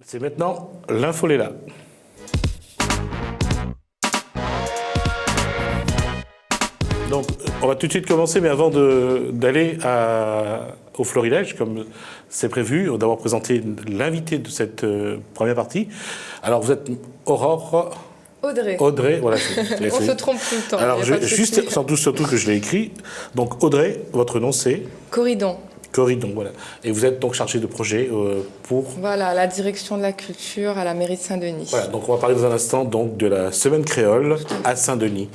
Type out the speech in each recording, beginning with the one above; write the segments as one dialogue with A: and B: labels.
A: C'est maintenant l'info Léla. Donc, on va tout de suite commencer, mais avant d'aller au florilège, comme c'est prévu, d'avoir présenté l'invité de cette première partie. Alors, vous êtes Aurore.
B: Audrey,
A: voilà.
B: On se trompe tout le temps.
A: Alors, juste, surtout que je l'ai écrit. Donc, Audrey, votre nom c'est
B: Corridon.
A: Corridon, voilà. Et vous êtes donc chargé de projet pour...
B: Voilà, la direction de la culture à la mairie de Saint-Denis.
A: Voilà, donc on va parler dans un instant donc, de la semaine créole à Saint-Denis.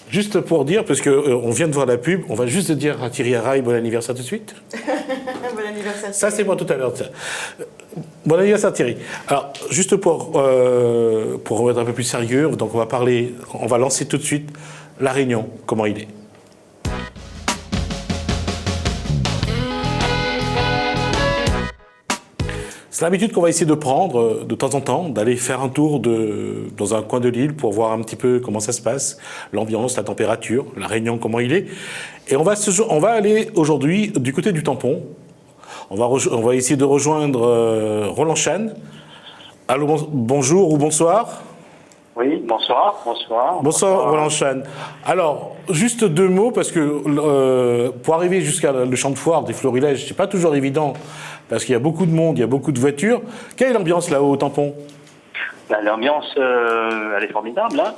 A: Juste pour dire, parce qu'on vient de voir la pub, on va juste dire à Thierry Haraï bon anniversaire tout de suite.
B: Bon anniversaire.
A: Ça, c'est moi tout à l'heure. Bon anniversaire Thierry. Alors, juste pour être un peu plus sérieux, donc on va lancer tout de suite la réunion, comment il est. C'est l'habitude qu'on va essayer de prendre de temps en temps, d'aller faire un tour dans un coin de l'île pour voir un petit peu comment ça se passe, l'ambiance, la température, la Réunion, comment il est. Et on va aller aujourd'hui du côté du Tampon. On va essayer de rejoindre Roland Chan. Allô, bonjour ou bonsoir.
C: Oui, bonsoir.
A: Bonsoir Roland Chan. Alors, juste deux mots, parce que pour arriver jusqu'à le champ de foire des florilèges, c'est pas toujours évident, parce qu'il y a beaucoup de monde, il y a beaucoup de voitures. Quelle est l'ambiance là-haut au Tampon?
C: L'ambiance, elle est formidable. Hein.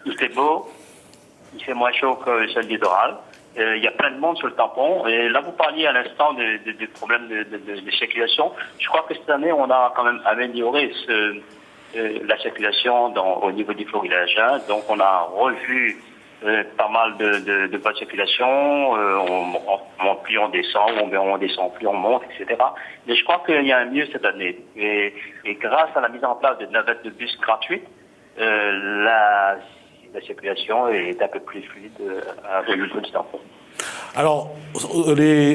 C: Il fait beau, il fait moins chaud que sur le littoral. Il y a plein de monde sur le Tampon. Et là, vous parliez à l'instant des problèmes de circulation. Je crois que cette année, on a quand même amélioré la circulation au niveau du florilège. Hein. Donc, on a revu pas mal de voies de circulation. Plus on descend, on descend, plus on monte, etc. Mais je crois qu'il y a un mieux cette année. Et grâce à la mise en place de navettes de bus gratuites, la circulation est un peu plus fluide au niveau du Tampon.
A: Alors,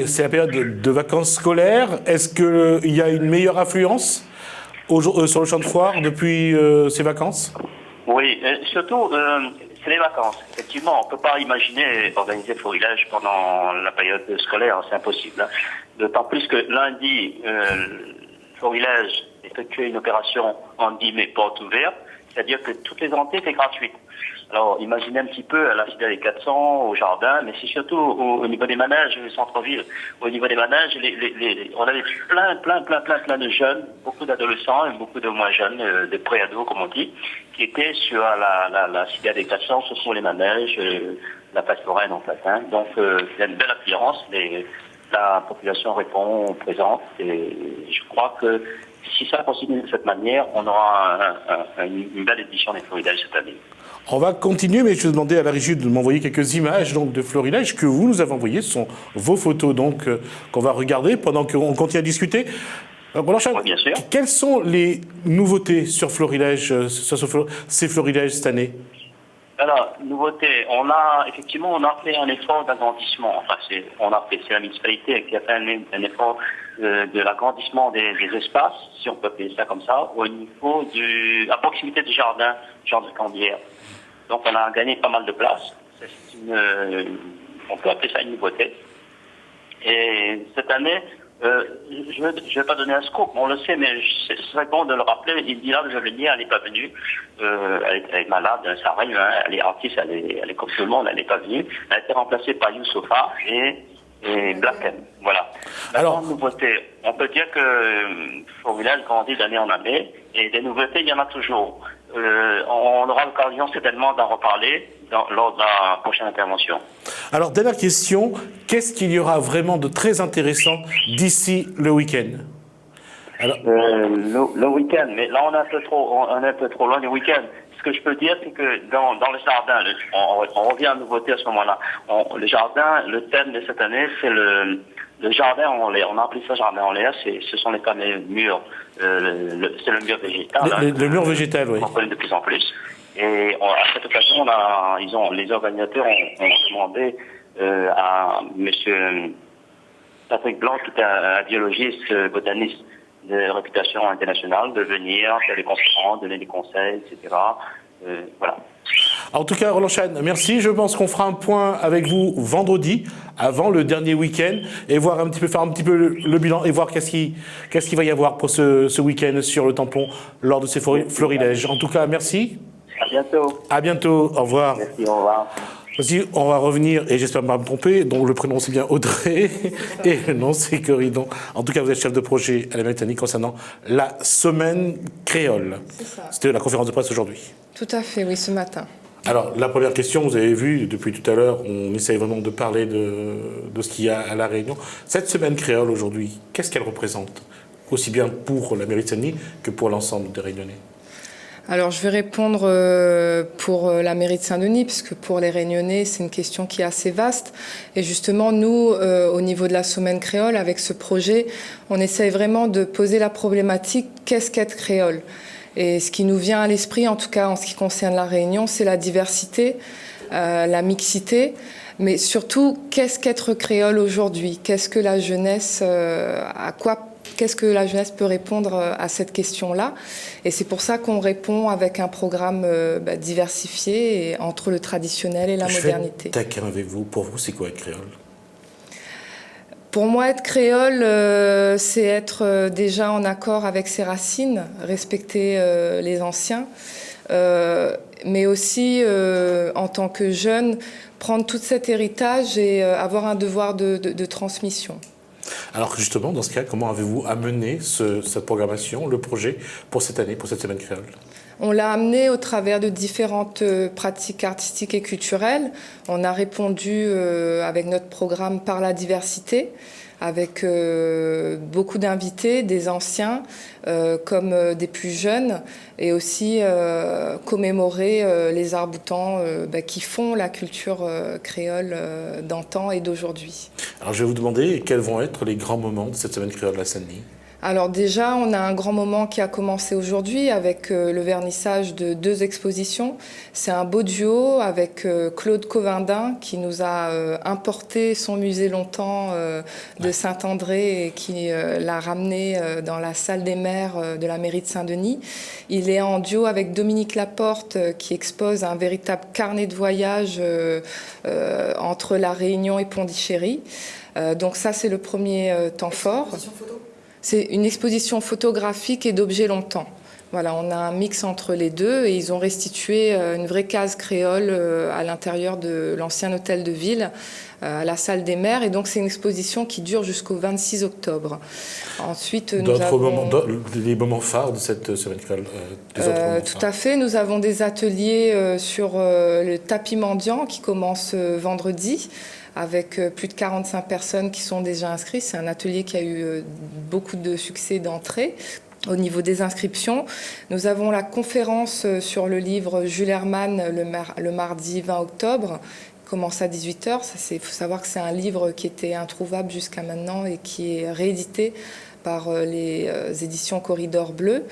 A: c'est la période de vacances scolaires. Est-ce qu'il y a une meilleure affluence sur le champ de foire depuis ces vacances?
C: Oui, surtout, c'est les vacances. Effectivement, on ne peut pas imaginer organiser le florilège pendant la période scolaire, c'est impossible. Hein. D'autant plus que lundi, le florilège effectuait une opération en guillemets porte ouverte, c'est-à-dire que toutes les entrées étaient gratuites. Alors, imaginez un petit peu à la Cité des 400, au jardin, mais c'est surtout au niveau des manèges, le centre-ville. Au niveau des manèges, on avait plein de jeunes, beaucoup d'adolescents et beaucoup de moins jeunes, de pré-ados, comme on dit, qui étaient sur la Cité des 400, ce sont les manèges, la place foraine en fait. Hein. Donc, il y a une belle affluence, la population répond présente, et je crois que si ça continue de cette manière, on aura une belle édition des florilèges cette année.
A: On va continuer, mais je vais demander à la régie de m'envoyer quelques images donc, de florilège que vous nous avez envoyées. Ce sont vos photos donc, qu'on va regarder pendant qu'on continue à discuter. Roland Chan,
C: bien sûr.
A: Quelles sont les nouveautés sur florilège, ces florilèges cette année?
C: Alors, nouveauté, on a fait un effort d'agrandissement. Enfin, c'est la municipalité qui a fait un effort de l'agrandissement des espaces, si on peut appeler ça comme ça, au niveau à proximité du jardin de Cambière. Donc, on a gagné pas mal de place. On peut appeler ça une nouveauté. Et cette année, je vais pas donner un scoop, on le sait, mais ce serait bon de le rappeler. Il dit là, je l'ai dit, elle n'est pas venue. Elle est malade, ça arrive, hein, elle est artiste, elle est comme tout le monde, elle n'est pas venue. Elle a été remplacée par Youssoupha et Black M. Voilà. Alors, nouveauté, on peut dire que Formulaire grandit d'année en année, et des nouveautés, il y en a toujours. On aura l'occasion certainement d'en reparler lors de la prochaine intervention.
A: Alors, dernière question, qu'est-ce qu'il y aura vraiment de très intéressant d'ici le week-end?
C: Alors, le week-end, mais là on est un peu trop loin du week-end. Ce que je peux dire, c'est que dans le jardin, on revient à la nouveauté à ce moment-là. Le jardin, le thème de cette année, c'est le jardin en l'air. On a appelé ça jardin en l'air. Ce sont les fameux murs. C'est le mur végétal.
A: Le mur végétal, oui.
C: On connaît de plus en plus. Et à cette occasion, les organisateurs ont demandé à Monsieur Patrick Blanc, qui est un biologiste, botaniste de réputation internationale, de venir faire des conférences, donner des conseils, etc. Voilà.
A: En tout cas, Roland Chahn, merci. Je pense qu'on fera un point avec vous vendredi, avant le dernier week-end, et voir faire un petit peu le bilan et voir qu'est-ce qu'il va y avoir pour ce week-end sur le tampon lors de ces florilèges. En tout cas, merci.
C: À bientôt.
A: À bientôt. Au revoir.
C: Merci, au revoir.
A: Aussi, on va revenir, et j'espère ne pas me tromper, donc le prénom c'est bien Audrey, et le nom c'est Corridon. En tout cas, vous êtes chef de projet à la Méritanie concernant la semaine créole.
B: C'est ça.
A: C'était la conférence de presse aujourd'hui.
B: Tout à fait, oui, ce matin.
A: Alors, la première question, vous avez vu, depuis tout à l'heure, on essaye vraiment de parler de ce qu'il y a à La Réunion. Cette semaine créole aujourd'hui, qu'est-ce qu'elle représente? Aussi bien pour la Méritanie que pour l'ensemble des Réunionnais.
B: Alors, je vais répondre pour la mairie de Saint-Denis, puisque pour les Réunionnais, c'est une question qui est assez vaste. Et justement, nous, au niveau de la semaine créole, avec ce projet, on essaye vraiment de poser la problématique qu'est-ce qu'être créole? Et ce qui nous vient à l'esprit, en tout cas en ce qui concerne la Réunion, c'est la diversité, la mixité, mais surtout, qu'est-ce qu'être créole aujourd'hui? Qu'est-ce que la jeunesse, qu'est-ce que la jeunesse peut répondre à cette question-là? Et c'est pour ça qu'on répond avec un programme diversifié entre le traditionnel et la modernité.
A: Je vais être taquin avec vous. Pour vous, c'est quoi être créole?
B: Pour moi, être créole, c'est être déjà en accord avec ses racines, respecter les anciens, mais aussi, en tant que jeune, prendre tout cet héritage et avoir un devoir de transmission.
A: Alors justement, dans ce cas, comment avez-vous amené cette programmation, le projet, pour cette année, pour cette semaine créole?
B: On l'a amené au travers de différentes pratiques artistiques et culturelles. On a répondu avec notre programme par la diversité, avec beaucoup d'invités, des anciens comme des plus jeunes, et aussi commémorer les arcs-boutants qui font la culture créole d'antan et d'aujourd'hui.
A: Alors je vais vous demander quels vont être les grands moments de cette semaine créole à Saint-Denis.
B: Alors déjà, on a un grand moment qui a commencé aujourd'hui avec le vernissage de 2 expositions. C'est un beau duo avec Claude Covindin qui nous a importé son musée longtemps de Saint-André et qui l'a ramené dans la salle des maires de la mairie de Saint-Denis. Il est en duo avec Dominique Laporte qui expose un véritable carnet de voyage entre La Réunion et Pondichéry. Donc ça, c'est le premier temps fort. C'est une exposition photographique et d'objets longtemps. Voilà, on a un mix entre les deux et ils ont restitué une vraie case créole à l'intérieur de l'ancien hôtel de ville, à la salle des maires. Et donc, c'est une exposition qui dure jusqu'au 26 octobre. Ensuite, nous avons...
A: les moments phares de cette semaine créole,
B: tout à fait. Nous avons des ateliers sur le tapis mendiant qui commence vendredi, avec plus de 45 personnes qui sont déjà inscrites. C'est un atelier qui a eu beaucoup de succès d'entrée. Au niveau des inscriptions, nous avons la conférence sur le livre Jules Hermann le mardi 20 octobre, qui commence à 18h. Il faut savoir que c'est un livre qui était introuvable jusqu'à maintenant et qui est réédité par les éditions Corridor Bleu.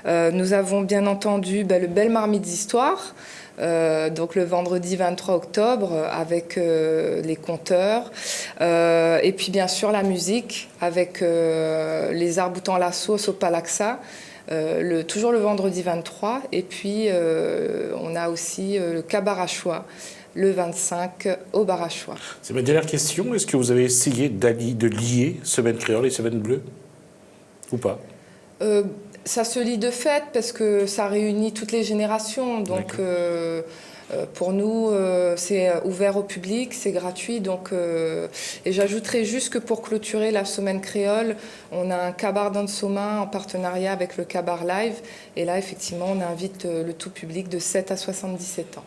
B: Nous avons bien entendu le Belle Marmite d'Histoire, donc le vendredi 23 octobre avec les conteurs et puis bien sûr la musique avec les arcs-boutants la sauce au Palaxa toujours le vendredi 23 et puis on a aussi le Cabarachois le 25 au Barachois.
A: C'est ma dernière question. Est-ce que vous avez essayé de lier Semaine créole et Semaine bleue ou pas?
B: Ça se lie de fait parce que ça réunit toutes les générations. Donc, pour nous, c'est ouvert au public, c'est gratuit. Donc, et j'ajouterais juste que pour clôturer la semaine créole, on a un cabaret d'Ansomain en partenariat avec le Cabaret Live. Et là, effectivement, on invite le tout public de 7 à 77 ans.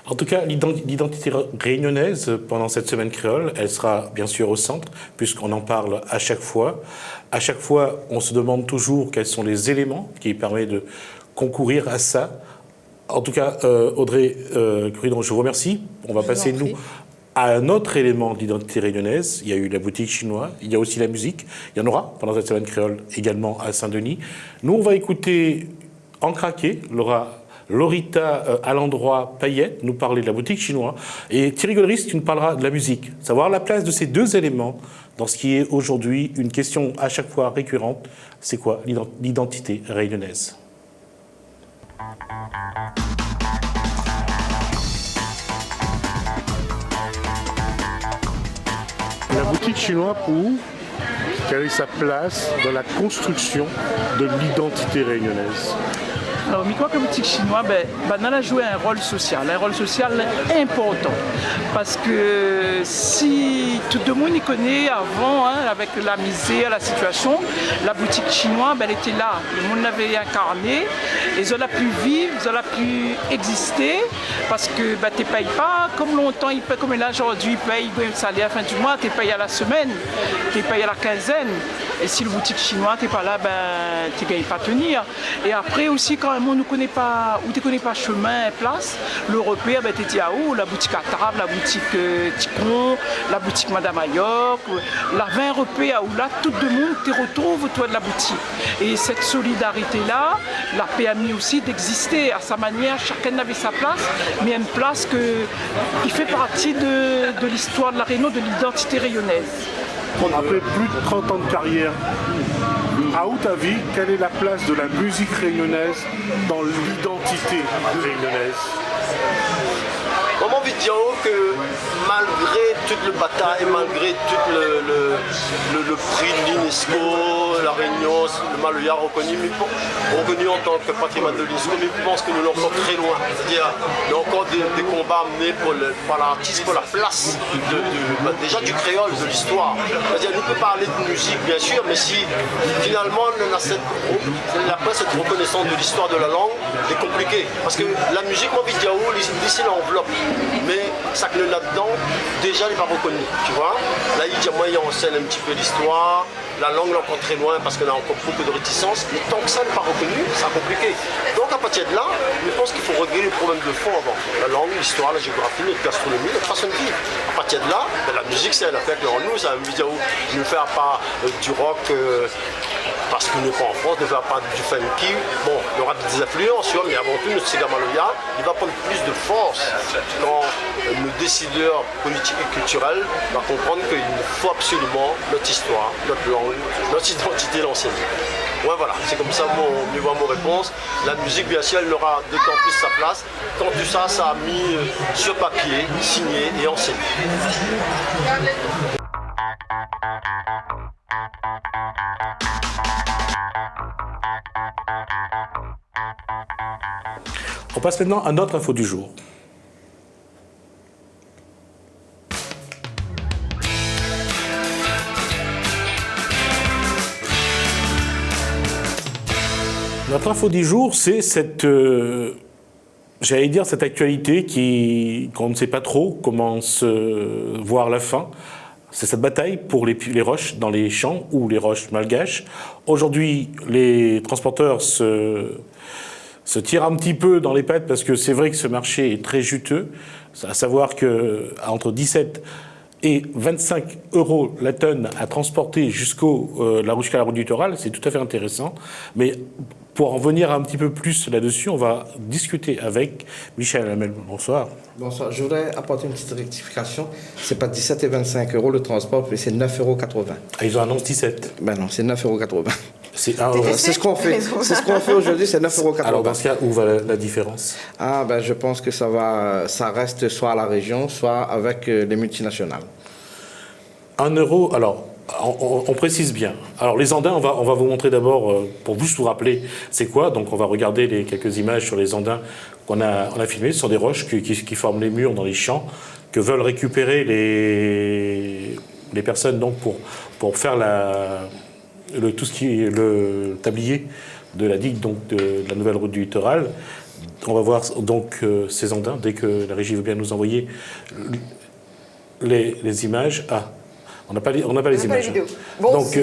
A: En tout cas, l'identité réunionnaise pendant cette semaine créole, elle sera bien sûr au centre, puisqu'on en parle à chaque fois. À chaque fois, on se demande toujours quels sont les éléments qui permettent de concourir à ça. En tout cas, Audrey Corridon, je vous remercie. On va passer, nous, à un autre élément de l'identité réunionnaise. Il y a eu la boutique chinoise, il y a aussi la musique. Il y en aura pendant cette semaine créole également à Saint-Denis. Nous, on va écouter En Craqué, Lorita à l'endroit Payette nous parler de la boutique chinoise et Thierry Golleris tu nous parleras de la musique. Savoir la place de ces deux éléments dans ce qui est aujourd'hui une question à chaque fois récurrente, c'est quoi l'identité réunionnaise? La boutique chinoise pour quelle est sa place dans la construction de l'identité réunionnaise?
D: Alors, je crois que la boutique chinoise, elle a joué un rôle social important. Parce que si tout le monde y connaît avant, avec la misère, la situation, la boutique chinoise, elle était là. Le monde l'avait incarné. Et ils ont pu vivre, ils ont pu exister. Parce que tu ne payes pas comme longtemps, comme là aujourd'hui, ils payent le salaire à la fin du mois, tu payes à la semaine, tu payes à la quinzaine. Et si le boutique chinois n'est pas là, tu ne gagnes pas à tenir. Et après aussi, quand le monde ne connaît pas, ou tu ne connais pas chemin et place, l'Européen, tu dis à où la boutique à table, la boutique Ticon, la boutique Madame Ayoc, la vin européen, où là, tout le monde te retrouve autour de la boutique. Et cette solidarité-là, la permis aussi d'exister à sa manière, chacun avait sa place, mais une place qui fait partie de l'histoire de la Réunion, de l'identité rayonnaise.
A: Après plus de 30 ans de carrière, à où ta vie, quelle est la place de la musique réunionnaise dans l'identité réunionnaise?
E: J'ai envie de dire que malgré toute le bataille, malgré tout le prix de l'UNESCO, la Réunion, le Maloya reconnu en tant que patrimoine de l'UNESCO, mais je pense que nous sommes encore très loin. C'est-à-dire qu'il y a encore des combats menés par l'artiste, pour la place déjà du créole, de l'histoire. C'est-à-dire nous peut parler de musique bien sûr, mais si finalement après cette reconnaissance de l'histoire de la langue est compliquée. Parce que la musique, moi, envie de dire, ici l'enveloppe. Mais ça que là-dedans, déjà, il n'est pas reconnu, tu vois. Là, il dit, moi, il enseigne un petit peu l'histoire, la langue est encore très loin parce qu'on a encore beaucoup de réticences, mais tant que ça n'est pas reconnu, c'est compliqué. Donc, à partir de là, je pense qu'il faut régler les problèmes de fond avant. La langue, l'histoire, la géographie, notre gastronomie, notre façon de vivre. À partir de là, la musique, c'est un affaire en nous, c'est une vidéo qui ne fait pas du rock. Parce qu'on n'est pas en France, ne va pas du funky. Bon, il y aura des influences, mais avant tout, notre Sega Maloya, il va prendre plus de force quand nos décideurs politiques et culturels vont comprendre qu'il nous faut absolument notre histoire, notre langue, notre identité l'enseigner. Ouais, voilà, c'est comme ça mon réponse. La musique, bien sûr, elle aura d'autant plus sa place quand tout ça, ça a mis sur papier, signé et enseigné.
A: On passe maintenant à notre info du jour. Notre info du jour, c'est cette, cette actualité qu'on ne sait pas trop comment se voir la fin. C'est cette bataille pour les roches dans les champs ou les roches malgaches. Aujourd'hui, les transporteurs se tirent un petit peu dans les pattes parce que c'est vrai que ce marché est très juteux. À savoir qu'entre 17 et 25 € la tonne à transporter jusqu'à la route du littoral, c'est tout à fait intéressant. Mais pour en venir un petit peu plus là-dessus, on va discuter avec Michel Hamel. Bonsoir.
F: Bonsoir. Je voudrais apporter une petite rectification. Ce n'est pas 17 et 25 € le transport, mais c'est 9,80 €.
A: Ah, ils ont annoncé 17.
F: Ben non, c'est 9,80 €.
A: C'est
F: ce qu'on fait. C'est ce qu'on fait aujourd'hui, c'est 9,80 €.
A: Alors dans ce cas, où va la différence?
F: Ah ben je pense que ça reste soit à la région, soit avec les multinationales.
A: 1 €, alors on précise bien. Alors les andins, on va vous montrer d'abord, pour juste vous rappeler c'est quoi. Donc on va regarder quelques images sur les andins qu'on a filmées. Ce sont des roches qui forment les murs dans les champs, que veulent récupérer les personnes donc pour faire tout ce qui est le tablier de la digue, donc de la nouvelle route du littoral. On va voir donc ces andins, dès que la régie veut bien nous envoyer les images. Ah, on n'a pas les images.
G: Bon,
A: donc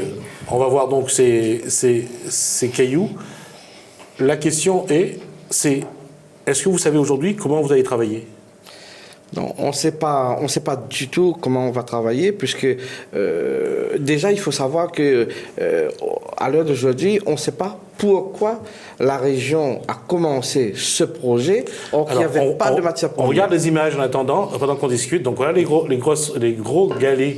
A: on va voir donc ces cailloux. La question est est-ce que vous savez aujourd'hui comment vous allez travailler?
F: Non, on ne sait pas du tout comment on va travailler, puisque déjà il faut savoir que à l'heure d'aujourd'hui, on ne sait pas pourquoi la région a commencé ce projet, or qu'il n'y avait pas de matière première.
A: On regarde les images en attendant, pendant qu'on discute. Donc voilà les gros galets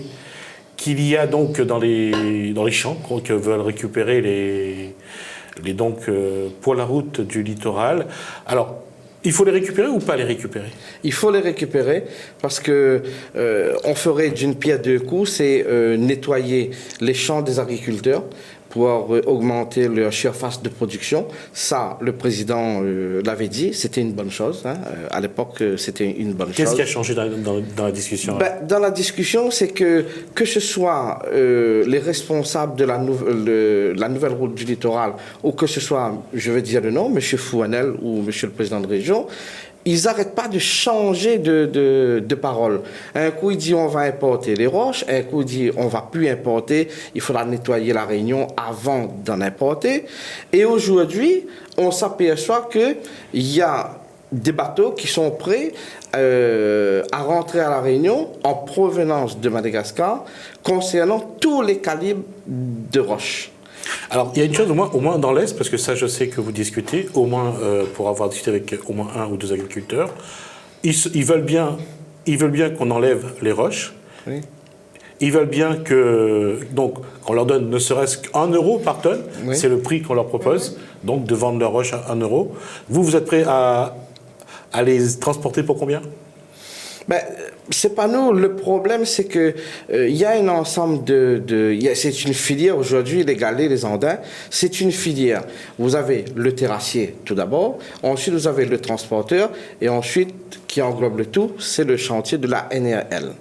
A: qu'il y a donc dans les champs que veulent récupérer pour la route du littoral. Alors Il faut les récupérer ou pas les récupérer?
F: Il faut les récupérer parce que on ferait d'une pierre deux coups, c'est nettoyer les champs des agriculteurs pour augmenter leur surface de production. Ça, le président l'avait dit, c'était une bonne chose. Hein. À l'époque, c'était une bonne chose.
A: Qu'est-ce qui a changé dans la discussion?
F: Dans la discussion, c'est que ce soit les responsables de la nouvelle route du littoral, ou que ce soit, je vais dire le nom, M. Fouanel ou M. le président de région, ils n'arrêtent pas de changer de parole. Un coup, il dit on va importer les roches. Un coup, il dit on va plus importer. Il faudra nettoyer la Réunion avant d'en importer. Et aujourd'hui, on s'aperçoit qu'il y a des bateaux qui sont prêts à rentrer à la Réunion en provenance de Madagascar concernant tous les calibres de roches.
A: Alors, il y a une chose, au moins dans l'Est, parce que ça, je sais que vous discutez, au moins pour avoir discuté avec au moins 1 ou 2 agriculteurs, ils veulent bien qu'on enlève les roches.
F: Oui.
A: Ils veulent bien qu'on leur donne ne serait-ce qu'1 euro par tonne. Oui. C'est le prix qu'on leur propose, donc de vendre leurs roches à 1 euro. Vous êtes prêts à les transporter pour combien?
F: C'est pas nous. Le problème, c'est que il y a un ensemble c'est une filière aujourd'hui, les galets, les andins. C'est une filière. Vous avez le terrassier tout d'abord. Ensuite, vous avez le transporteur. Et ensuite, qui englobe le tout, c'est le chantier de la NRL.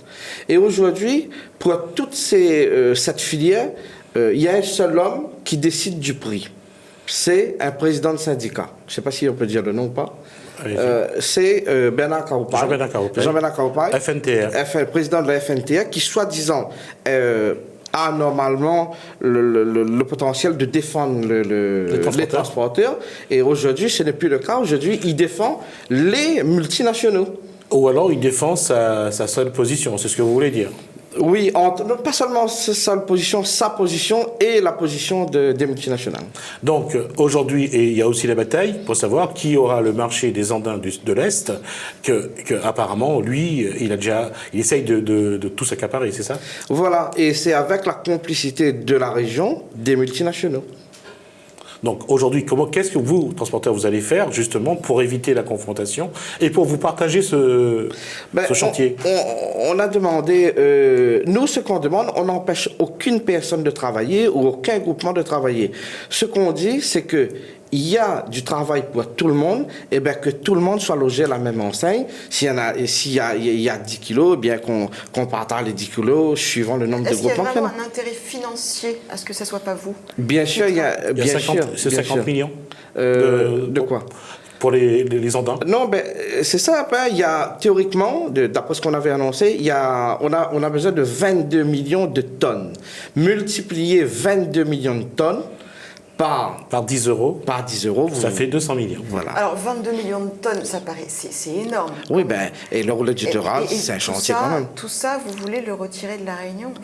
F: Et aujourd'hui, pour toute cette filière, il y a un seul homme qui décide du prix. C'est un président de syndicat. Je ne sais pas si on peut dire le nom ou pas. C'est Bernard Karoupaille. Jean-Bernard Karoupaille.
A: FNTR.
F: Président de la FNTR, qui, soi-disant, a normalement le potentiel de défendre les transporteurs. Et aujourd'hui, ce n'est plus le cas. Aujourd'hui, il défend les multinationaux.
A: Ou alors, il défend sa seule position. C'est ce que vous voulez dire?
F: Oui, pas seulement sa position et la position des multinationales.
A: Donc aujourd'hui, et il y a aussi la bataille pour savoir qui aura le marché des Andins de l'Est, que apparemment lui, il essaye de tout s'accaparer, c'est ça?
F: Voilà, et c'est avec la complicité de la région des multinationaux.
A: Donc aujourd'hui, qu'est-ce que vous, transporteurs, vous allez faire justement pour éviter la confrontation et pour vous partager ce chantier?
F: On a demandé, nous ce qu'on demande, on n'empêche aucune personne de travailler ou aucun groupement de travailler. Ce qu'on dit, c'est que il y a du travail pour tout le monde, et bien que tout le monde soit logé à la même enseigne. S'il y a 10 kilos, eh bien qu'on partage les 10 kilos suivant le nombre de groupements.
G: Est-ce qu'il y a vraiment un intérêt financier à ce que ce ne soit pas vous?
F: Bien sûr, il y a
A: 50 millions.
F: De quoi?
A: Pour les Andins?
F: Non, c'est ça. Il y a, théoriquement, d'après ce qu'on avait annoncé, on a besoin de 22 millions de tonnes. Multiplier 22 millions de tonnes
A: par 10 euros.
F: Par 10 euros.
A: Ça fait 200 millions.
F: Voilà.
G: Alors, 22 millions de tonnes, ça paraît, c'est énorme.
F: Oui, et le rouleau du littoral, c'est un chantier quand même.
G: Tout ça, vous voulez le retirer de la Réunion?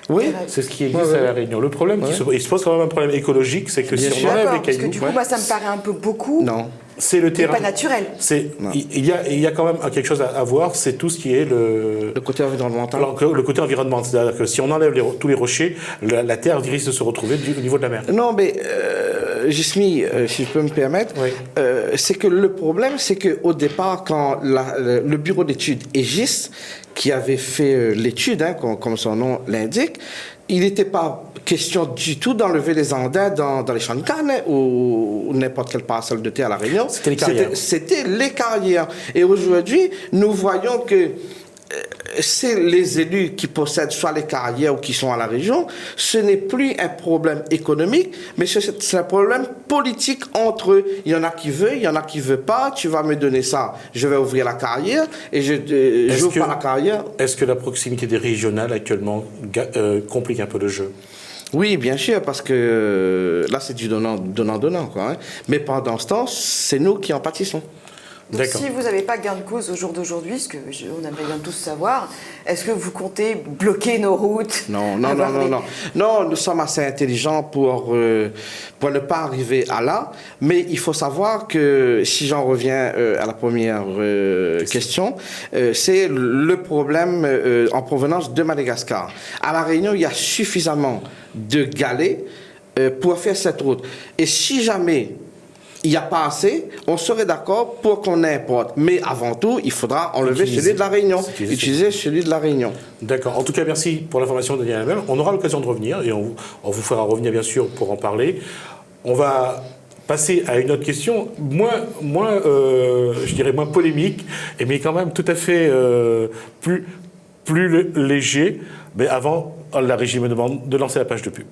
A: Oui, c'est ce qui existe à la Réunion. Le problème, il se pose quand même un problème écologique, c'est que si on enlève les cailloux...
G: Parce que du coup, moi, ça me paraît un peu beaucoup.
F: Non.
A: C'est le terrain.
G: Pas naturel.
A: Il y a quand même quelque chose à voir, c'est tout ce qui est le
F: côté environnemental.
A: Alors, le côté environnemental, c'est-à-dire que si on enlève tous les rochers, la terre risque de se retrouver au niveau de la mer.
F: Non, mais Gismi, si je peux me permettre,
A: oui.
F: C'est que le problème, c'est qu'au départ, quand le bureau d'études Aegis, qui avait fait l'étude, comme son nom l'indique, il n'était pas question du tout d'enlever les Andins dans les champs de canne ou n'importe quelle parcelle de terre à La Réunion.
A: C'était les carrières.
F: C'était les carrières. Et aujourd'hui, nous voyons que c'est les élus qui possèdent soit les carrières ou qui sont à la région. Ce n'est plus un problème économique, mais c'est un problème politique entre eux. Il y en a qui veulent, il y en a qui ne veulent pas. Tu vas me donner ça, je vais ouvrir la carrière et je n'ouvre pas la carrière.
A: Est-ce que la proximité des régionales actuellement complique un peu le jeu?
F: Oui, bien sûr, parce que là, c'est du donnant-donnant, quoi. Mais pendant ce temps, c'est nous qui en pâtissons.
G: Donc, si vous n'avez pas gain de cause au jour d'aujourd'hui, ce qu'on aimerait bien tous savoir, est-ce que vous comptez bloquer nos routes?
F: Non, nous sommes assez intelligents pour ne pas arriver à là. Mais il faut savoir que, si j'en reviens à la première question, c'est le problème en provenance de Madagascar. À La Réunion, il y a suffisamment de galets pour faire cette route. Et si jamais il n'y a pas assez, on serait d'accord pour qu'on importe. Mais avant tout, il faudra enlever celui de la Réunion, utiliser celui de la Réunion.
A: D'accord. En tout cas, merci pour l'information de Daniel Hamel. On aura l'occasion de revenir et on vous fera revenir, bien sûr, pour en parler. On va passer à une autre question, je dirais moins polémique, mais quand même tout à fait plus léger. Mais avant, la régie me demande de lancer la page de pub.